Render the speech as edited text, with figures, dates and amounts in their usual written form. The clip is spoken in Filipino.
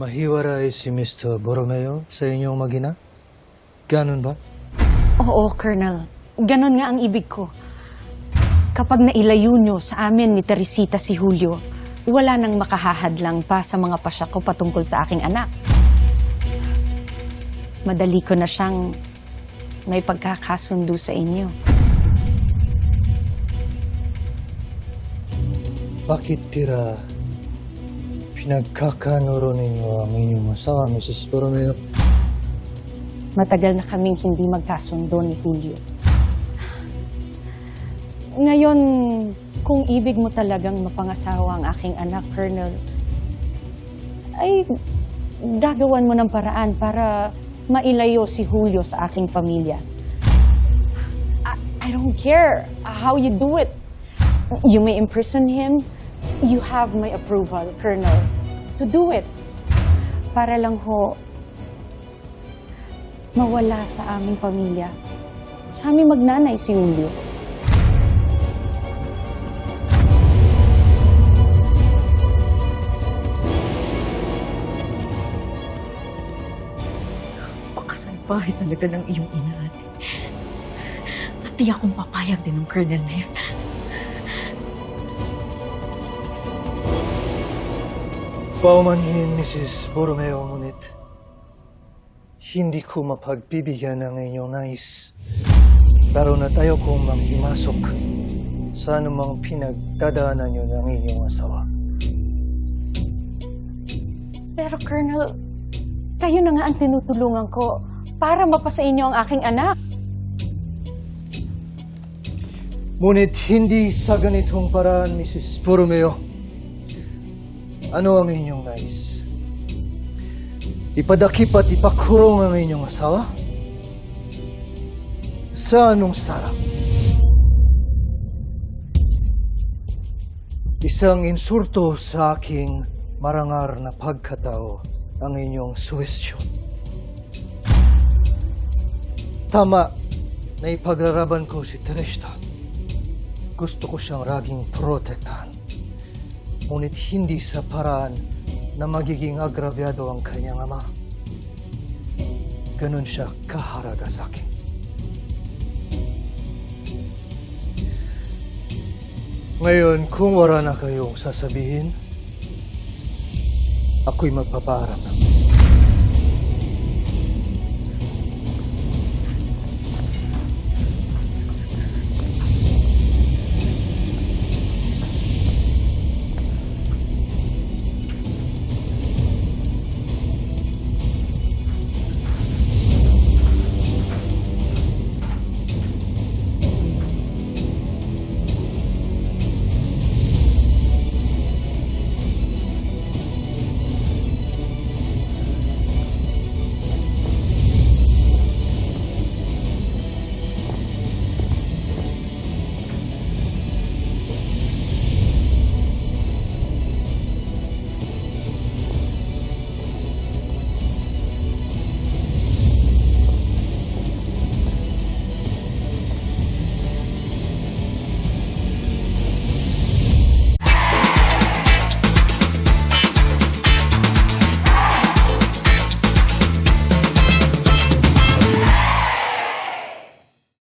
Mahiwaray si Mr. Borromeo sa inyong magina? Ganun ba? Oo, Colonel. Ganon nga ang ibig ko. Kapag nailayo nyo sa amin ni Teresita si Julio, wala nang makahahadlang pa sa mga pasya ko patungkol sa aking anak. Madali ko na siyang may pagkakasundo sa inyo. Bakit tira pinagkakanuro ninyo ang inyong asawa, Mrs. Borromeo? Matagal na kaming hindi magkasundo ni Julio. Ngayon, kung ibig mo talagang mapangasawa ang aking anak, Colonel, ay gagawan mo ng paraan para mailayo si Julio sa aking pamilya. I don't care how you do it. You may imprison him. You have my approval, Colonel, to do it. Para lang ho, mawala sa aming pamilya. Sa aming magnanay si Julio. Pakasalbahe talaga ng iyong ina, ate. At di akong papayag din ng Colonel na yan. Paumanhin, Mrs. Borromeo, ngunit hindi ko mapagbibigyan ng inyong nais. Pero na tayo kong manghimasok sa anumang pinagdadaanan nyo ng inyong asawa. Pero, Colonel, kayo na nga ang tinutulungan ko para mapasa inyo ang aking anak. Ngunit hindi sa ganitong paraan, Mrs. Borromeo. Ano ang inyong nais? Ipadakip at ipakurong ang inyong asawa? Sa anong sala? Isang insulto sa aking marangar na pagkatao ang inyong suwestyon. Tama na ipaglaraban ko si Teresita. Gusto ko siyang raging protektahan. Ngunit hindi sa paraan na magiging agrabyado ang kanyang ama. Ganon siya kahalaga sa akin. Ngayon, kung wala na kayong sasabihin, ako'y magpapaalam ng